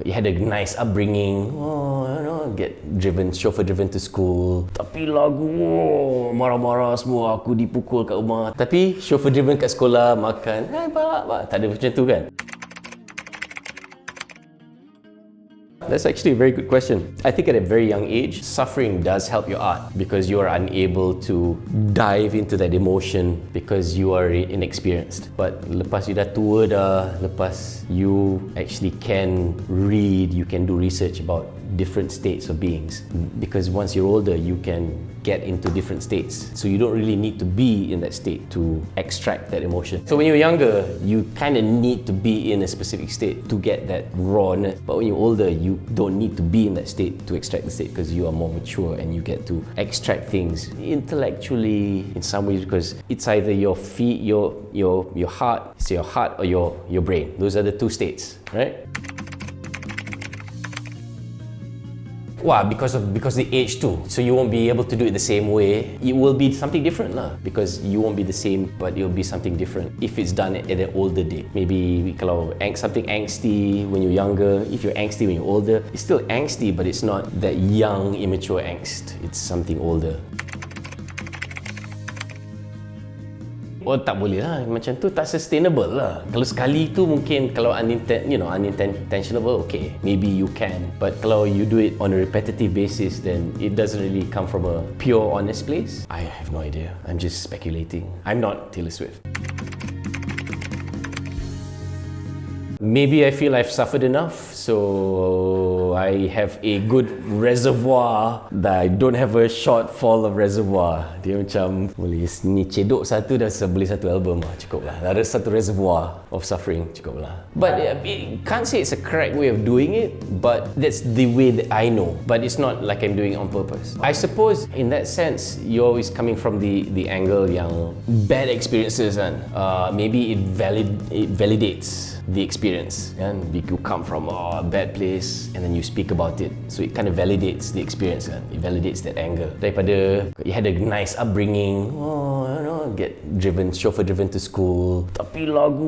You had a nice upbringing, get chauffeur driven to school. Tapi lagu, marah-marah semua, aku dipukul kat rumah. Tapi chauffeur driven kat sekolah, makan, balak. Tak ada macam tu kan? That's actually a very good question. I think at a very young age, suffering does help your art because you are unable to dive into that emotion because you are inexperienced. But lepas you dah tua dah, lepas you actually can read, you can do research about different states of beings. Because once you're older, you can get into different states. So you don't really need to be in that state to extract that emotion. So when you're younger, you kind of need to be in a specific state to get that rawness. But when you're older, you don't need to be in that state to extract the state because you are more mature and you get to extract things intellectually in some ways because it's either your feet, your heart, it's your heart or your brain. Those are the two states, right? Wow, because the age too. So you won't be able to do it the same way. It will be something different lah. Because you won't be the same, but it'll be something different if it's done at an older date. Maybe kalau something angsty when you're younger, if you're angsty when you're older, it's still angsty, but it's not that young, immature angst. It's something older. Oh, tak boleh lah. Macam tu tak sustainable lah. Kalau sekali tu mungkin kalau unintentional, okay, maybe you can. But kalau you do it on a repetitive basis, then it doesn't really come from a pure, honest place. I have no idea. I'm just speculating. I'm not Taylor Swift. Maybe I feel I've suffered enough, so I have a good reservoir that I don't have a shortfall of reservoir. Dia macam boleh ni cedok satu dah boleh satu album lah, cukup lah. Ada satu reservoir of suffering, cukup lah. But can't say it's a correct way of doing it, but that's the way that I know. But it's not like I'm doing it on purpose. I suppose in that sense, you're always coming from the angle yang bad experiences kan. Maybe it validates the experience, and you come from a bad place and then you speak about it, so it kind of validates the experience, kan? It validates that anger. Daripada you had a nice upbringing, get chauffeur driven to school, tapi lagu,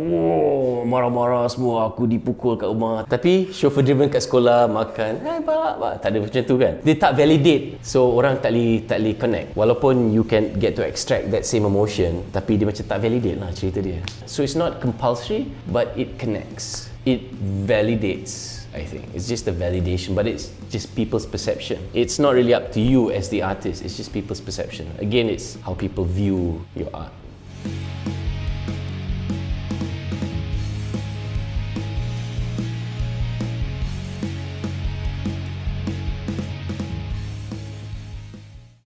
marah-marah semua, aku dipukul kat rumah. Tapi chauffeur driven kat sekolah, makan, balak. Tak ada macam tu kan? Dia tak validate, so orang tak boleh connect. Walaupun you can get to extract that same emotion, tapi dia macam tak validate lah cerita dia. So it's not compulsory, but it connects. It validates, I think. It's just a validation, but it's just people's perception. It's not really up to you as the artist, it's just people's perception. Again, it's how people view your art.